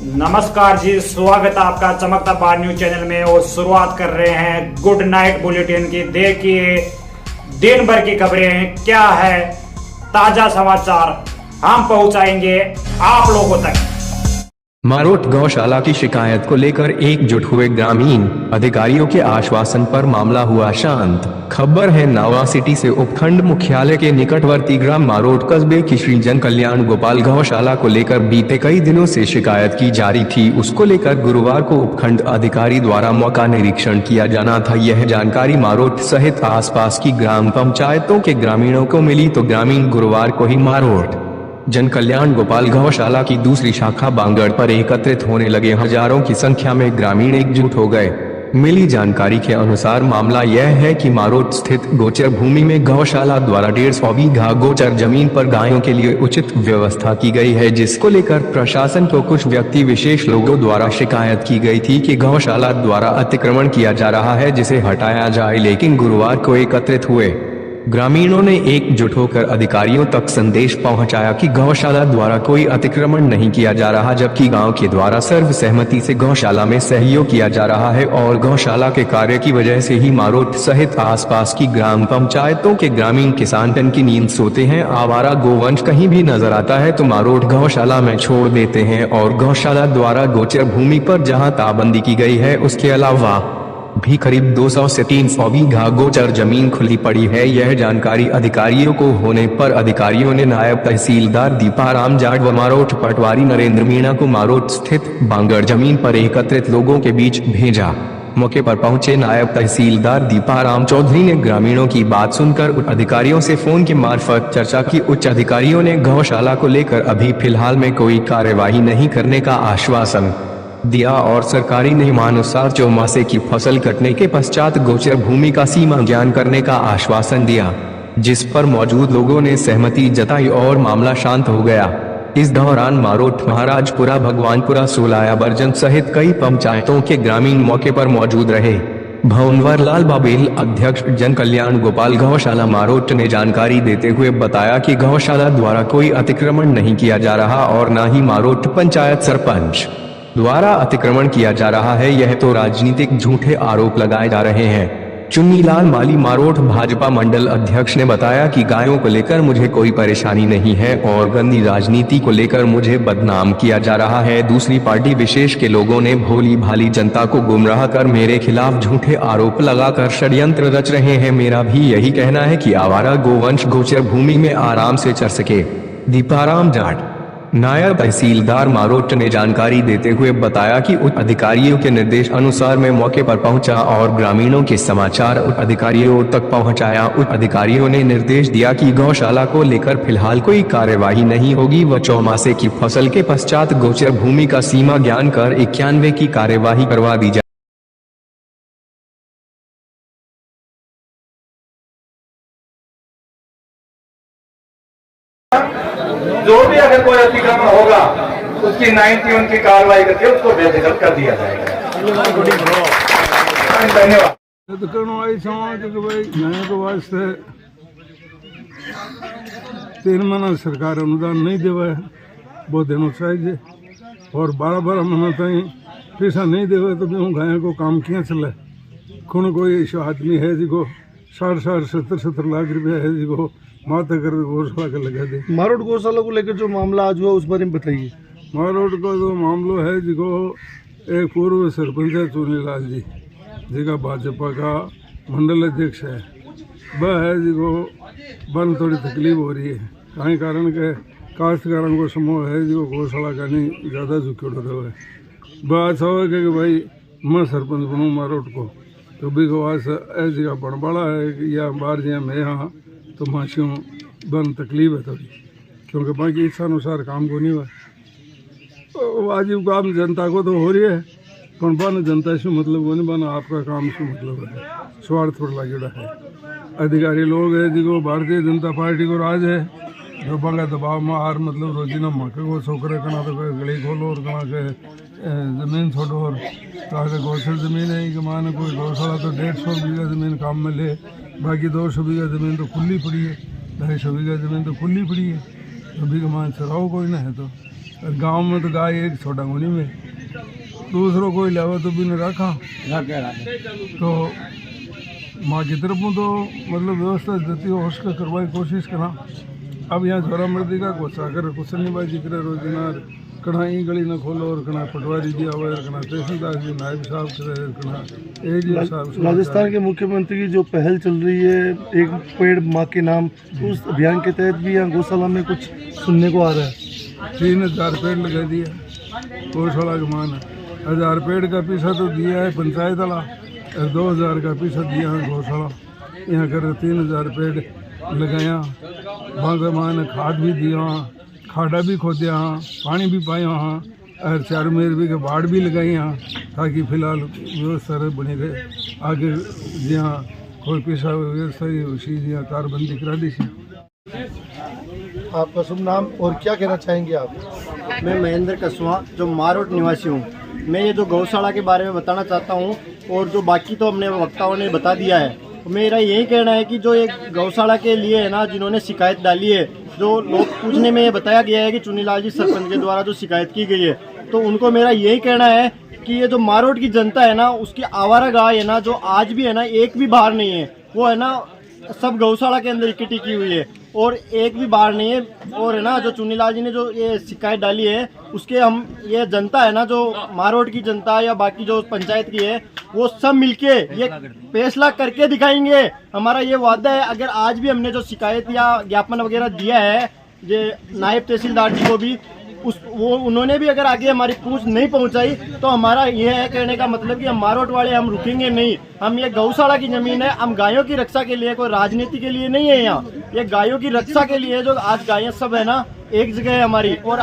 नमस्कार जी, स्वागत है आपका चमकता बार न्यूज चैनल में। और शुरुआत कर रहे हैं गुड नाइट बुलेटिन की। देखिए दिन भर की खबरें क्या है, ताजा समाचार हम पहुंचाएंगे आप लोगों तक। मारोट गौशाला की शिकायत को लेकर एकजुट हुए ग्रामीण, अधिकारियों के आश्वासन पर मामला हुआ शांत। खबर है नावा सिटी से उपखंड मुख्यालय के निकटवर्ती ग्राम मारोट कस्बे की श्री जन कल्याण गोपाल गौशाला को लेकर बीते कई दिनों से शिकायत की जा रही थी। उसको लेकर गुरुवार को उपखंड अधिकारी द्वारा मौका निरीक्षण किया जाना था। यह जानकारी मारोट सहित आसपास की ग्राम पंचायतों के ग्रामीणों को मिली तो ग्रामीण गुरुवार को ही मारोट जन कल्याण गोपाल गौशाला की दूसरी शाखा बांगड़ पर एकत्रित होने लगे। हजारों की संख्या में ग्रामीण एकजुट हो गए। मिली जानकारी के अनुसार मामला यह है कि मारोट स्थित गोचर भूमि में गौशाला द्वारा 150 बीघा गोचर जमीन पर गायों के लिए उचित व्यवस्था की गई है, जिसको लेकर प्रशासन को कुछ व्यक्ति विशेष लोगों द्वारा शिकायत की गई थी कि गौशाला द्वारा अतिक्रमण किया जा रहा है, जिसे हटाया जाए। लेकिन गुरुवार को एकत्रित हुए ग्रामीणों ने एकजुट होकर अधिकारियों तक संदेश पहुंचाया कि गौशाला द्वारा कोई अतिक्रमण नहीं किया जा रहा, जबकि गांव के द्वारा सर्व सहमति से गौशाला में सहयोग किया जा रहा है। और गौशाला के कार्य की वजह से ही मारोट सहित आसपास की ग्राम पंचायतों के ग्रामीण किसान टन की नींद सोते हैं। आवारा गोवंश कहीं भी नजर आता है तो मारोट गौशाला में छोड़ देते हैं। और गौशाला द्वारा गोचर भूमि पर जहाँ ताबंदी की गई है, उसके अलावा भी करीब 200 से 300 बीघा गोचर जमीन खुली पड़ी है। यह जानकारी अधिकारियों को होने पर अधिकारियों ने नायब तहसीलदार दीपाराम जाट व मारोट पटवारी नरेंद्र मीणा को मारोट स्थित बांगड़ जमीन पर एकत्रित लोगों के बीच भेजा। मौके पर पहुंचे नायब तहसीलदार दीपाराम चौधरी ने ग्रामीणों की बात सुनकर उच्च अधिकारियों से फोन के मार्फत चर्चा की। उच्च अधिकारियों ने गौशाला को लेकर अभी फिलहाल में कोई कार्यवाही नहीं करने का आश्वासन दिया और सरकारी नियमानुसार चौमासे की फसल कटने के पश्चात गोचर भूमि का सीमा ज्ञान करने का आश्वासन दिया, जिस पर मौजूद लोगों ने सहमति जताई और मामला शांत हो गया। इस दौरान मारोट, महाराजपुरा, भगवानपुरा, सोलाया, बरजन सहित कई पंचायतों के ग्रामीण मौके पर मौजूद रहे। भवनवर लाल बाबेल, अध्यक्ष जन कल्याण गोपाल गौशाला मारोट, ने जानकारी देते हुए बताया कि गौशाला द्वारा कोई अतिक्रमण नहीं किया जा रहा और न ही मारोट पंचायत सरपंच द्वारा अतिक्रमण किया जा रहा है। यह तो राजनीतिक झूठे आरोप लगाए जा रहे हैं। चुन्नीलाल माली, मारोट भाजपा मंडल अध्यक्ष, ने बताया कि गायों को लेकर मुझे कोई परेशानी नहीं है और गंदी राजनीति को लेकर मुझे बदनाम किया जा रहा है। दूसरी पार्टी विशेष के लोगों ने भोली भाली जनता को गुमराह कर मेरे खिलाफ झूठे आरोप लगाकर षड्यंत्र रच रहे हैं। मेरा भी यही कहना है कि आवारा गोवंश गोचर भूमि में आराम से चर सके। दीपाराम जाट, नायब तहसीलदार मारोट, ने जानकारी देते हुए बताया कि उच्च अधिकारियों के निर्देश अनुसार मैं मौके पर पहुंचा और ग्रामीणों के समाचार उच्च अधिकारियों तक पहुंचाया। उच्च अधिकारियों ने निर्देश दिया कि गौशाला को लेकर फिलहाल कोई कार्यवाही नहीं होगी व चौमासे की फसल के पश्चात गोचर भूमि का सीमा ज्ञान कर 91 की कार्यवाही करवा दी जाए। जो भी अगर कोई अतिक्रमण होगा उसकी 91 की कार्रवाई करके उसको बेदखल कर दिया जाएगा। धन्यवाद। वास्ते 3 महीना सरकार अनुदान नहीं देवा है, वो देना चाहिए। और 12-12 महीना तक पैसा नहीं देवे तो भी गाय को काम किया चले। कौन कोई ऐसा आदमी है जिसको 60-60, 70-70 लाख रुपया है जिसको माता कर गौशाला का लगा दे। मारोट गौशाला को लेकर जो मामला आज हुआ उस बारे में बताइए। मारोट का जो मामला है जिसको एक पूर्व सरपंच है चुन्नीलाल जी, जिसका भाजपा का मंडल अध्यक्ष है, वह है जिसको बन थोड़ी तकलीफ हो रही है। कहीं कारण के काश्तकारों को समूह है जो गौशाला का नहीं ज़्यादा झुके उठ रहे है। वह अच्छा हो कि भाई मैं सरपंच बनूँ मारोट को, तो भी गवास ऐसी का बन बड़ा है कि या बाहर जिया मैं यहाँ तो माशियों बन तकलीफ है थोड़ी, क्योंकि बाकी इच्छा अनुसार काम को नहीं हुआ। वाजिब काम जनता को तो हो रही है, पर बन जनता से मतलब वो नहीं, बन आपका काम से मतलब है। स्वार्थ पर लगेड़ा है। अधिकारी लोग है जिनको भारतीय जनता पार्टी को राज है, जो बंगा दबाव में आर मतलब रोजीना मक्के को छोकरे कना तो गली खोलो और कना के ज़मीन छोड़ो और कहा के गौशल ज़मीन है कि माने कोई गौशाला तो 150 बीघा ज़मीन काम में ले, बाकी 200 बीघा ज़मीन तो खुली पड़ी है, 250 बीघा ज़मीन तो खुली पड़ी है। अभी का मान चलाओ कोई ना है तो और गांव में तो गाय एक छोटा होनी में दूसरों कोई लावा तो भी नहीं रखा तो माँ की तरफ में तो मतलब व्यवस्था देती हो उसका करवाई कोशिश करा। अब यहाँ जोरा मर्दी का गोसा कर कुछ नहीं बाजी करे रोजगार कना ई गली न खोलो और कना पटवारी जी आवे कना तहसीलदार जी नायब साहब करे कना एडीओ साहब। राजस्थान के मुख्यमंत्री की जो पहल चल रही है एक पेड़ माँ के नाम, उस अभियान के तहत भी यहाँ गौशाला में कुछ सुनने को आ रहा है। 3000 पेड़ लगा दिया गौशाला के मान 1000 पेड़ का पैसा तो दिया है पंचायत वाला और 2000 का पैसा दिया है गौशाला। यहाँ कर 3000 पेड़ लगाया बांधा मान खाद भी दिया खाड़ा भी खोदिया हाँ पानी भी पाया हाँ और 4 मेरवी के बाढ़ भी लगाई हाँ ताकि फिलहाल व्यवस्था बनी रहे आगे जहाँ कोई पैसा व्यवस्था उसी जहाँ कारबंदी करा दी थी। आपका शुभ नाम और क्या कहना चाहेंगे आप? मैं महेंद्र कसवा जो मारोट निवासी हूँ। मैं ये जो गौशाला के बारे में बताना चाहता हूँ और जो बाकी तो हमने वक्ताओं ने बता दिया है। मेरा यही कहना है कि जो एक गौशाला के लिए है ना जिन्होंने शिकायत डाली है, जो लोग पूछने में ये बताया गया है कि चुनीलाल जी सरपंच के द्वारा जो शिकायत की गई है, तो उनको मेरा यही कहना है कि ये जो मारोट की जनता है ना उसकी आवारा गाय है ना जो आज भी है ना एक भी बाहर नहीं है, वो है ना सब गौशाला के अंदर इकट्ठी की हुई है और एक भी बाहर नहीं है। और है ना जो चुनीलाल जी ने जो ये शिकायत डाली है उसके हम ये जनता है ना जो मारोट की जनता या बाकी जो पंचायत की है वो सब मिलके ये फैसला करके दिखाएंगे। हमारा ये वादा है। अगर आज भी हमने जो शिकायत या ज्ञापन वगैरह दिया है ये नायब तहसीलदार जी को भी उन्होंने भी अगर आगे हमारी पूछ नहीं पहुंचाई तो हमारा यह है कहने का मतलब कि हम मारोट वाले हम रुकेंगे नहीं। हम ये गौशाला की जमीन है, हम गायों की रक्षा के लिए, कोई राजनीति के लिए नहीं है। यहाँ ये गायों की रक्षा के लिए जो आज गायें सब है ना एक जगह है हमारी। और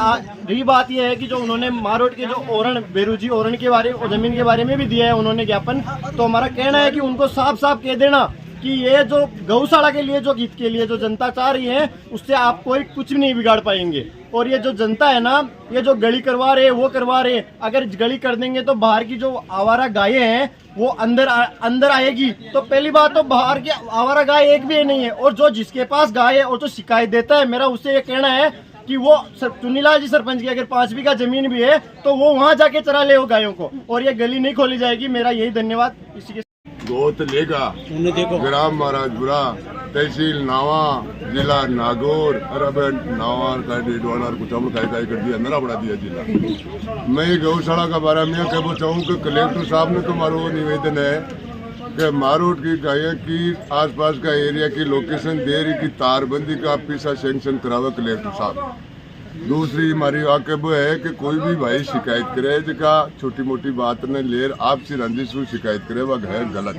रही बात यह है कि जो उन्होंने मारोट के जो ओरण बेरूजी ओरण के बारे जमीन के बारे में भी दिया है उन्होंने ज्ञापन, तो हमारा कहना है कि उनको साफ साफ कह देना कि ये जो गौशाला के लिए जो गीत के लिए जो जनता चाह रही है उससे आप कोई कुछ भी नहीं बिगाड़ पाएंगे। और ये जो जनता है ना ये जो गली करवा रहे वो करवा रहे, अगर गली कर देंगे तो बाहर की जो आवारा गायें हैं वो अंदर आएगी। तो पहली बात तो बाहर की आवारा गाय एक भी नहीं है। और जो जिसके पास गाय है और जो शिकायत देता है मेरा उससे ये कहना है कि वो चुनीलाल जी सरपंच की अगर 5 बीघा जमीन भी है तो वो वहाँ जाके चरा ले वो गायों को, और ये गली नहीं खोली जाएगी। मेरा यही धन्यवाद। इसी के गोत लेगा ग्राम महाराजपुरा तहसील नावा जिला नागौर और अब नावा का डेडवाना और कुछ हमने काय कर दिया नरा बढ़ा दिया जिला। मैं गौशाला का बारे में कहना चाहूँ कि कलेक्टर साहब ने तो हमारा निवेदन है कि मारोट की गायें की आसपास का एरिया की लोकेशन दे रही की तारबंदी का पैसा सेंक्शन करावे कलेक्टर साहब। दूसरी हमारी आकब है कि कोई भी भाई शिकायत करे जिका छोटी मोटी बात ने लेर आपसी रंजिश शिकायत करे वह है गलत।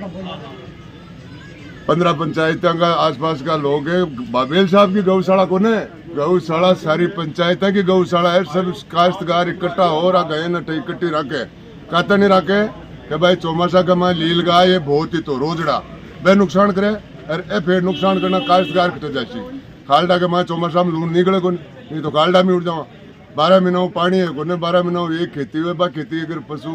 15 पंचायतों का आसपास का लोग है। बाबेल साहब की गौशाला को ने गौशाला सारी पंचायत की गौशाला है। सब काश्तकार इकट्ठा हो रहा गए न इकट्ठी रखे कहता नहीं रखे कि भाई चौमासा का मैं लील गाय ये बहुत ही तो रोजड़ा वह नुकसान करे और ए फिर नुकसान करना काश्तकार कट जासी खालडा के मैं चौमासा में लून निकले को नहीं तो खालडा में उठ जावा। 12 महीनों पानी है को 12 महीनों एक खेती हुए बा खेती अगर पशु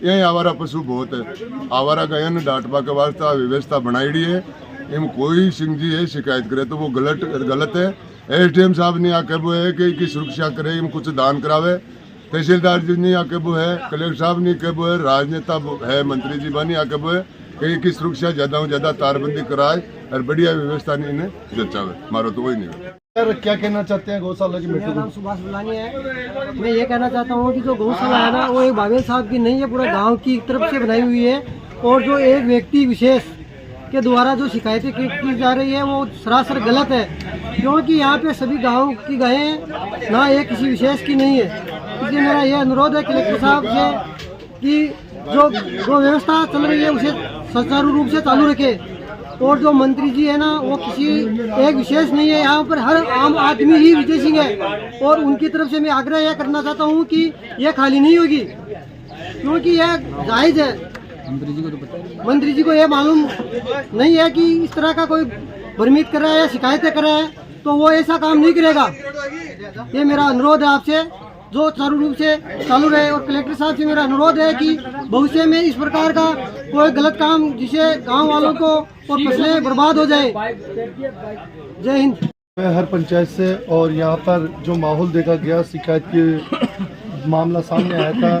यही आवारा पशु बहुत है। आवारा गायन डांटवा के वास्ते व्यवस्था बनाई है। इन कोई सिंह जी है शिकायत करे तो वो गलत है। SDM साहब ने आके वो है कि इनकी सुरक्षा करे, इन कुछ दान करावे। तहसीलदार जी ने आके वो है, कलेक्टर साहब ने के वो है, राजनेता है मंत्री जी बनी आके वो है कि इनकी सुरक्षा ज्यादा तारबंदी कराए और बढ़िया व्यवस्था इन्हें जचावे। मारो तो वही नहीं है। सर क्या कहना चाहते हैं गौशाला की मेरा नाम सुभाष बुलानी है। मैं ये कहना चाहता हूँ कि जो गौशाला है ना वो एक बाबेल साहब की नहीं है, पूरा गांव की तरफ से बनाई हुई है। और जो एक व्यक्ति विशेष के द्वारा जो शिकायतें की जा रही है वो सरासर गलत है, क्योंकि यहाँ पे सभी गांव की गायें ना एक किसी विशेष की नहीं है। इसलिए मेरा ये अनुरोध है कलेक्टर साहब से कि जो व्यवस्था चल रही है उसे सुचारू रूप से चालू रखे। और जो मंत्री जी है ना वो किसी एक विशेष नहीं है, यहाँ पर हर आम आदमी ही विजय सिंह है। और उनकी तरफ से मैं आग्रह यह करना चाहता हूँ कि यह खाली नहीं होगी, क्योंकि यह जायज़ है। मंत्री जी को यह मालूम नहीं है कि इस तरह का कोई भ्रमित कर रहा है या शिकायतें कर रहा है, तो वो ऐसा काम नहीं करेगा। ये मेरा अनुरोध है आपसे जो चालू रूप से चालू रहे। और कलेक्टर साहब से मेरा अनुरोध है कि भविष्य में इस प्रकार का कोई गलत काम जिसे गांव वालों को और फसलें बर्बाद हो जाए। जय हिंद। मैं हर पंचायत से और यहाँ पर जो माहौल देखा गया, शिकायत के मामला सामने आया था।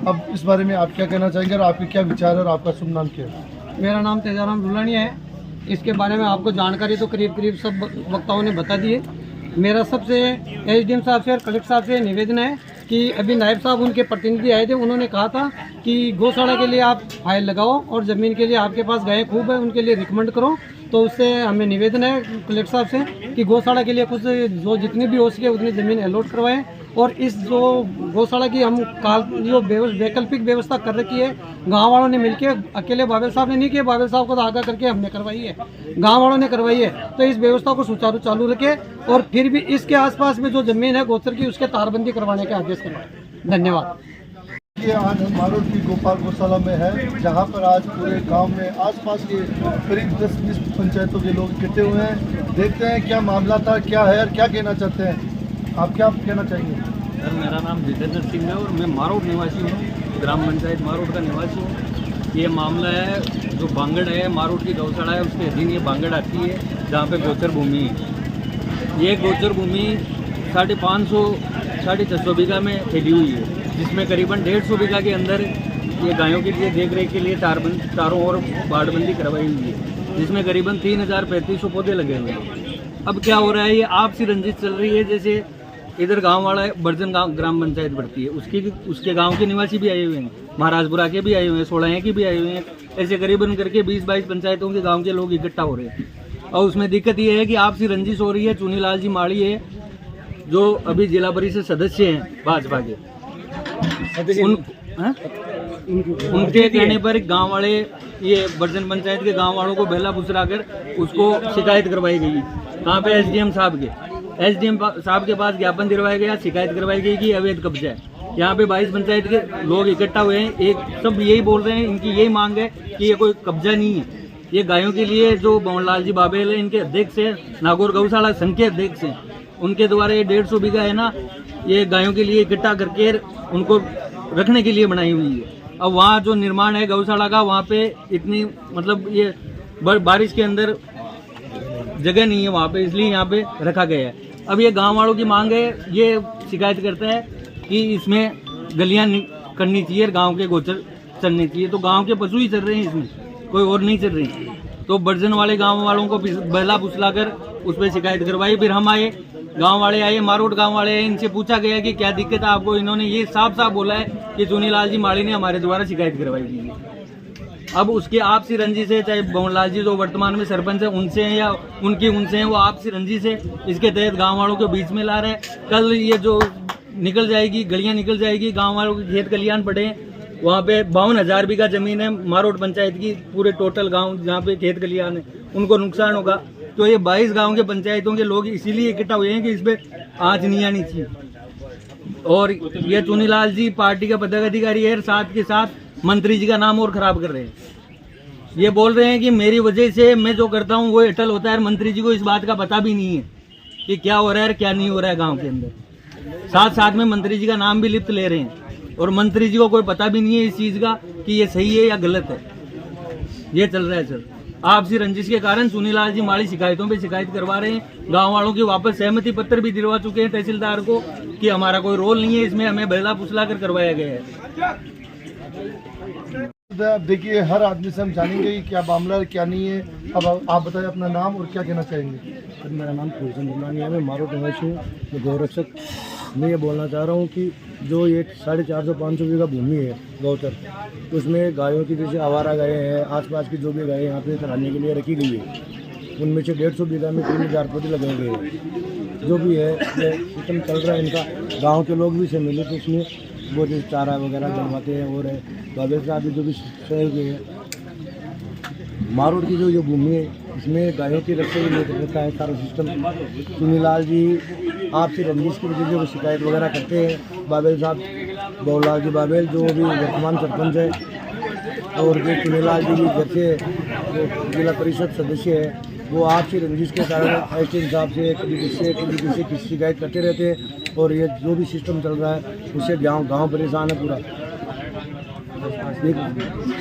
अब इस बारे में आप क्या कहना चाहेंगे और आपके क्या विचार है और आपका शुभ नाम क्या है? मेरा नाम तेजाराम दुलानिया है। इसके बारे में आपको जानकारी तो करीब करीब सब वक्ताओं ने बता दी है। मेरा सबसे एसडीएम साहब से और कलेक्टर साहब से निवेदन है कि अभी नायब साहब उनके प्रतिनिधि आए थे, उन्होंने कहा था कि गौशाला के लिए आप फाइल लगाओ और ज़मीन के लिए आपके पास गायें खूब है, उनके लिए रिकमेंड करो। तो उससे हमें निवेदन है कलेक्टर साहब से कि गौशाला के लिए कुछ जो जितनी भी हो सके उतनी ज़मीन अलॉट करवाएं। और इस जो गौशाला की हम जो वैकल्पिक व्यवस्था कर रखी है, गांव वालों ने मिलकर, अकेले बाबेल साहब ने नहीं किया, बाबेल साहब को तो आगाह करके हमने करवाई है, गांव वालों ने करवाई है। तो इस व्यवस्था को सुचारू चालू रखे और फिर भी इसके आसपास में जो जमीन है गोचर की, उसके तारबंदी करवाने के आदेश करवाएं। धन्यवाद। ये आज हम मारोट की गोपाल गौशाला में है, जहाँ पर आज पूरे गांव में आसपास के करीब 10-20 पंचायतों के लोग इकट्ठे हुए हैं। देखते हैं क्या मामला था, क्या है और क्या कहना चाहते हैं। आप क्या कहना चाहेंगे? सर, मेरा नाम जितेंद्र सिंह है और मैं मारोट निवासी हूँ, ग्राम पंचायत मारोट का निवासी हूँ। ये मामला है जो बांगड़ है, मारोट की गौशाला है, उसके अधीन ये बांगड़ आती है, जहाँ पे गोचर भूमि है। ये गोचर भूमि 550-650 बीघा में फैली हुई है, जिसमें करीबन 150 बीघा के अंदर ये गायों के लिए देख रेख के लिए तारों और बाड़बंदी करवाई हुई है, जिसमें करीबन 3035 पौधे लगे हुए हैं। अब क्या हो रहा है, ये आपसी रंजिश चल रही है। जैसे इधर गांव वाला बर्जन गांव ग्राम पंचायत बढ़ती है, उसके गांव के निवासी भी आए हुए हैं, महाराजपुरा के भी आए हुए हैं, सोलह के भी आए हुए हैं। ऐसे करीबन करके 20-22 पंचायतों के गांव के लोग इकट्ठा हो रहे हैं। और उसमें दिक्कत ये है कि आपसी रंजिश हो रही है। चुनीलाल जी माड़ी है, जो अभी जिला परिषद सदस्य हैं भाजपा के, उनके कहने पर गांव वाले, ये बर्जन पंचायत के गांव वालों को बेला फुसरा कर उसको शिकायत करवाई गई। कहाँ पे? एसडीएम साहब के पास ज्ञापन दिलवाया गया, शिकायत करवाई गई कि अवैध कब्जा है। यहाँ पे 22 पंचायत के लोग इकट्ठा हुए हैं, एक सब यही बोल रहे हैं, इनकी यही मांग है कि ये कोई कब्जा नहीं है, ये गायों के लिए जो भवनलाल जी बाबेल है, इनके अध्यक्ष है, नागौर गौशाला संघ के अध्यक्ष हैं, उनके द्वारा ये 150 बीघा है ना, ये गायों के लिए इकट्ठा करके उनको रखने के लिए बनाई हुई है। अब वहाँ जो निर्माण है गौशाला का, वहाँ पे इतनी मतलब ये बारिश के अंदर जगह नहीं है वहाँ पे, इसलिए यहाँ पे रखा गया है। अब ये गांव वालों की मांग है, ये शिकायत करता है कि इसमें गलियां करनी चाहिए, गांव के गोचर चलने चाहिए। तो गांव के पशु ही चल रहे हैं इसमें, कोई और नहीं चल रहे हैं। तो बर्जन वाले गांव वालों को बहला फुसला कर उस पर शिकायत करवाई। फिर हम आए, गांव वाले आए, मारोट गांव वाले आए, इनसे पूछा गया कि क्या दिक्कत है आपको। इन्होंने ये साफ साफ बोला है कि चुनीलाल जी माड़ी ने हमारे द्वारा शिकायत करवाई गई है। अब उसके आपसी रंजिश है, चाहे भवनलाल जी जो वर्तमान में सरपंच है उनसे हैं या उनसे हैं, वो आपसी रंजिश है। इसके तहत गांव वालों को बीच में ला रहे हैं। कल ये जो निकल जाएगी, गलियां निकल जाएगी, गांव वालों के खेत खलियान पड़े हैं, वहाँ पे 52,000 बीघा जमीन है मारोट पंचायत की, पूरे टोटल गाँव जहाँ पे खेत खलियान है उनको नुकसान होगा। तो ये 22 गाँव के पंचायतों के लोग इसीलिए इकट्ठा हुए हैं कि इस पर आँच नहीं आनी चाहिए। और ये चुनीलाल जी पार्टी का पदाधिकारी है, साथ के साथ मंत्री जी का नाम और खराब कर रहे हैं। ये बोल रहे हैं कि मेरी वजह से मैं जो करता हूँ वो अटल होता है। मंत्री जी को इस बात का पता भी नहीं है कि क्या हो रहा है और क्या नहीं हो रहा है गांव के अंदर। साथ साथ में मंत्री जी का नाम भी लिप्त ले रहे हैं और मंत्री जी को कोई पता भी नहीं है इस चीज़ का कि ये सही है या गलत है। ये चल रहा है सर। आपसी रंजिश के कारण चुनीलाल जी माड़ी शिकायतों पे शिकायत करवा रहे हैं। गांव वालों की वापस सहमति पत्र भी दिलवा चुके हैं तहसीलदार को कि हमारा कोई रोल नहीं है इसमें, हमें बहला फुसला कर करवाया गया है। अब देखिए, हर आदमी से हम जानेंगे कि क्या मामला है क्या नहीं है। अब आप बताएं अपना नाम और क्या कहना चाहेंगे। सर, मेरा नाम फूलचंद दुलानी है, मैं मारोट निवासी हूँ, मैं गौरक्षक। मैं ये बोलना चाह रहा हूँ कि जो ये 450-500 बीघा भूमि है गौचर, उसमें गायों की जैसे आवारा गायें हैं, आसपास की जो भी गायें यहाँ पे चराने के लिए रखी गई है, उनमें से 150 बीघा में 3000 पौधे लगे गए हैं। जो भी है सिस्टम चल रहा है इनका, गाँव के लोग भी सम्मिलित इसमें, वो जो चारा वगैरह बनवाते हैं और बाबेल साहब जो भी सहयोग है। मारोट की जो ये भूमि है इसमें गायों की रक्षा के लिए रहता है सारा सिस्टम। चुनीलाल जी आपसी रंजिश की वजह से वो शिकायत वगैरह करते हैं। बाबेल साहब, भवनलाल जी बाबेल जो भी वर्तमान सरपंच है, और जो चुनीलाल जी भी जैसे जिला परिषद सदस्य है, वो आपसी रंजिश के कारण ऐसे हिसाब से कभी किसी की शिकायत करते रहते हैं। और ये जो भी सिस्टम चल रहा है उससे गाँव परेशान है पूरा।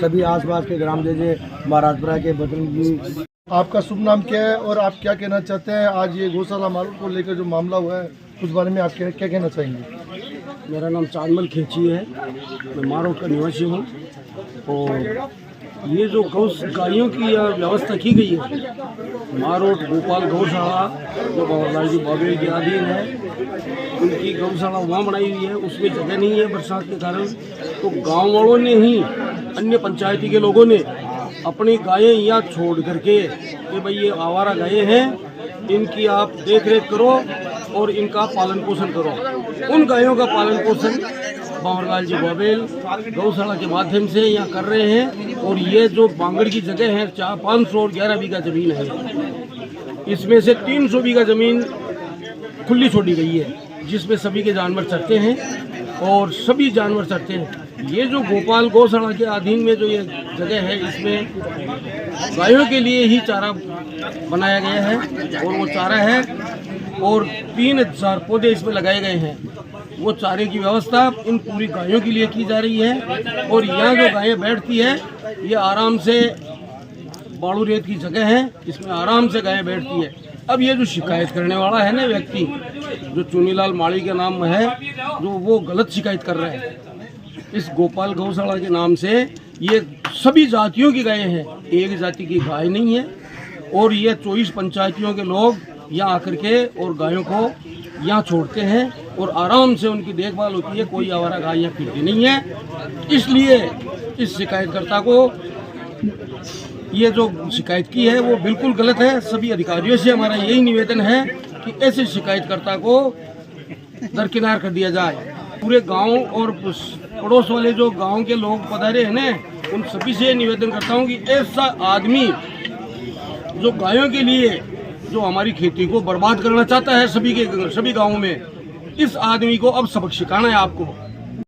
सभी आसपास के ग्राम जैसे महाराजपुरा के बदन आपका शुभ नाम क्या है और आप क्या कहना चाहते हैं आज ये गौशाला मारोट को लेकर जो मामला हुआ है उस बारे में आप क्या कहना चाहेंगे? मेरा नाम चांदमल खेची है, मैं मारोट का निवासी हूँ। और ये जो गायों की व्यवस्था की गई है, मारोट गोपाल गौशाला जो बाबा जी बाबेल के अधीन है, उनकी गौशाला वहाँ बनाई हुई है, उसमें जगह नहीं है बरसात के कारण। तो गांव वालों ने ही, अन्य पंचायती के लोगों ने अपनी गायें यहाँ छोड़ करके कि भाई ये आवारा गायें हैं, इनकी आप देख रेख करो और इनका पालन पोषण करो। उन गायों का पालन पोषण बाबरलाल जी बाबेल गौशाला के माध्यम से यहाँ कर रहे हैं। और ये जो बांगड़ की जगह है 511 बीघा जमीन है, इसमें से 300 बीघा जमीन खुली छोड़ी गई है, जिसमें सभी के जानवर चरते हैं और सभी जानवर चरते हैं। ये जो गोपाल गौशाला के अधीन में जो ये जगह है, इसमें गायों के लिए ही चारा बनाया गया है और वो चारा है और 3000 पौधे इसमें लगाए गए हैं। वो चारे की व्यवस्था इन पूरी गायों के लिए की जा रही है। और यहाँ जो गायें बैठती है, ये आराम से बालू रेत की जगह है, इसमें आराम से गायें बैठती है। अब ये जो शिकायत करने वाला है ना व्यक्ति, जो चुनीलाल माली के नाम में है, जो वो गलत शिकायत कर रहा है। इस गोपाल गौशाला के नाम से ये सभी जातियों की गायें हैं, एक जाति की गाय नहीं है। और ये 24 पंचायतियों के लोग यहाँ आकर के और गायों को यहाँ छोड़ते हैं और आराम से उनकी देखभाल होती है, कोई आवारा गाय यहाँ फिरती नहीं है। इसलिए इस शिकायतकर्ता को ये जो शिकायत की है वो बिल्कुल गलत है। सभी अधिकारियों से हमारा यही निवेदन है कि ऐसे शिकायतकर्ता को दरकिनार कर दिया जाए। पूरे गांव और पड़ोस वाले जो गांव के लोग पधारे हैं ना, उन सभी से निवेदन करता हूं कि ऐसा आदमी जो गायों के लिए जो हमारी खेती को बर्बाद करना चाहता है सभी गांवों में, इस आदमी को अब सबक सिखाना है आपको।